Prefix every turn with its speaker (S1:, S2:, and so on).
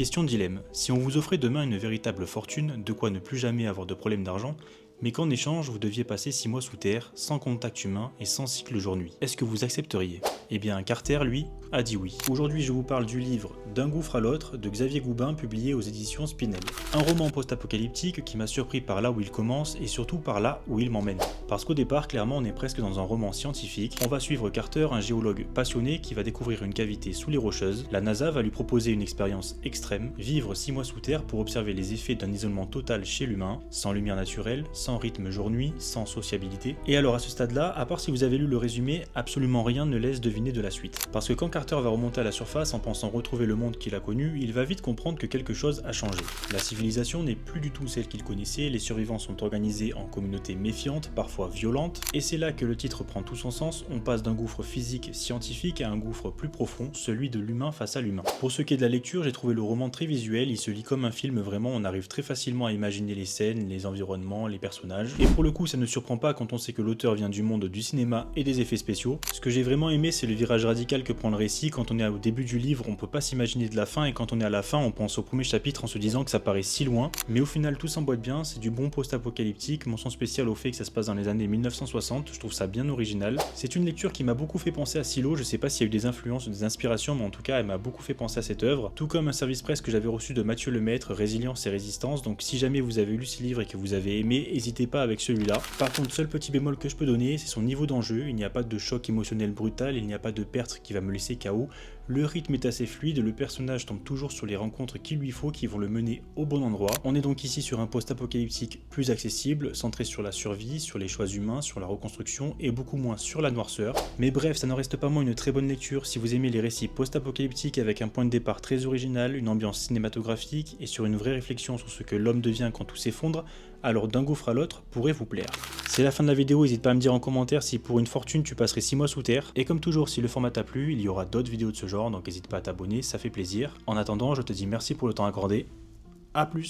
S1: Question dilemme. Si on vous offrait demain une véritable fortune, de quoi ne plus jamais avoir de problème d'argent, mais qu'en échange vous deviez passer 6 mois sous terre, sans contact humain et sans cycle jour-nuit, est-ce que vous accepteriez? Eh bien Carter, lui, a dit oui. Aujourd'hui je vous parle du livre D'un gouffre à l'autre de Xavier Goubin publié aux éditions Spinel. Un roman post-apocalyptique qui m'a surpris par là où il commence et surtout par là où il m'emmène. Parce qu'au départ, clairement on est presque dans un roman scientifique, on va suivre Carter, un géologue passionné qui va découvrir une cavité sous les Rocheuses, la NASA va lui proposer une expérience extrême, vivre 6 mois sous terre pour observer les effets d'un isolement total chez l'humain, sans lumière naturelle, sans rythme jour-nuit, sans sociabilité. Et alors à ce stade-là, à part si vous avez lu le résumé, absolument rien ne laisse deviner de la suite. Parce que quand Carter va remonter à la surface en pensant retrouver le monde qu'il a connu, il va vite comprendre que quelque chose a changé. La civilisation n'est plus du tout celle qu'il connaissait, les survivants sont organisés en communautés méfiantes, parfois violentes, et c'est là que le titre prend tout son sens, on passe d'un gouffre physique scientifique à un gouffre plus profond, celui de l'humain face à l'humain. Pour ce qui est de la lecture, j'ai trouvé le roman très visuel, il se lit comme un film, vraiment on arrive très facilement à imaginer les scènes, les environnements, les personnages. Et pour le coup, ça ne surprend pas quand on sait que l'auteur vient du monde du cinéma et des effets spéciaux. Ce que j'ai vraiment aimé, c'est le virage radical que prend le récit. Quand on est au début du livre, on peut pas s'imaginer de la fin, et quand on est à la fin, on pense au premier chapitre en se disant que ça paraît si loin. Mais au final, tout s'emboîte bien, c'est du bon post-apocalyptique, mention spéciale au fait que ça se passe dans les années 1960, je trouve ça bien original. C'est une lecture qui m'a beaucoup fait penser à Silo, je sais pas s'il y a eu des influences ou des inspirations, mais en tout cas, elle m'a beaucoup fait penser à cette œuvre. Tout comme un service presse que j'avais reçu de Mathieu Lemaître, Résilience et Résistance, donc si jamais vous avez lu ce livre et que vous avez aimé, n'hésitez pas avec celui-là. Par contre, seul petit bémol que je peux donner, c'est son niveau d'enjeu, il n'y a pas de choc émotionnel brutal, il n'y a pas de perte qui va me laisser KO, le rythme est assez fluide, le personnage tombe toujours sur les rencontres qu'il lui faut qui vont le mener au bon endroit. On est donc ici sur un post-apocalyptique plus accessible, centré sur la survie, sur les choix humains, sur la reconstruction et beaucoup moins sur la noirceur. Mais bref, ça n'en reste pas moins une très bonne lecture si vous aimez les récits post-apocalyptiques avec un point de départ très original, une ambiance cinématographique et sur une vraie réflexion sur ce que l'homme devient quand tout s'effondre, alors D'un gouffre à l'autre pourrait vous plaire. C'est la fin de la vidéo, n'hésite pas à me dire en commentaire si pour une fortune tu passerais 6 mois sous terre. Et comme toujours, si le format t'a plu, il y aura d'autres vidéos de ce genre, donc n'hésite pas à t'abonner, ça fait plaisir. En attendant, je te dis merci pour le temps accordé, à plus.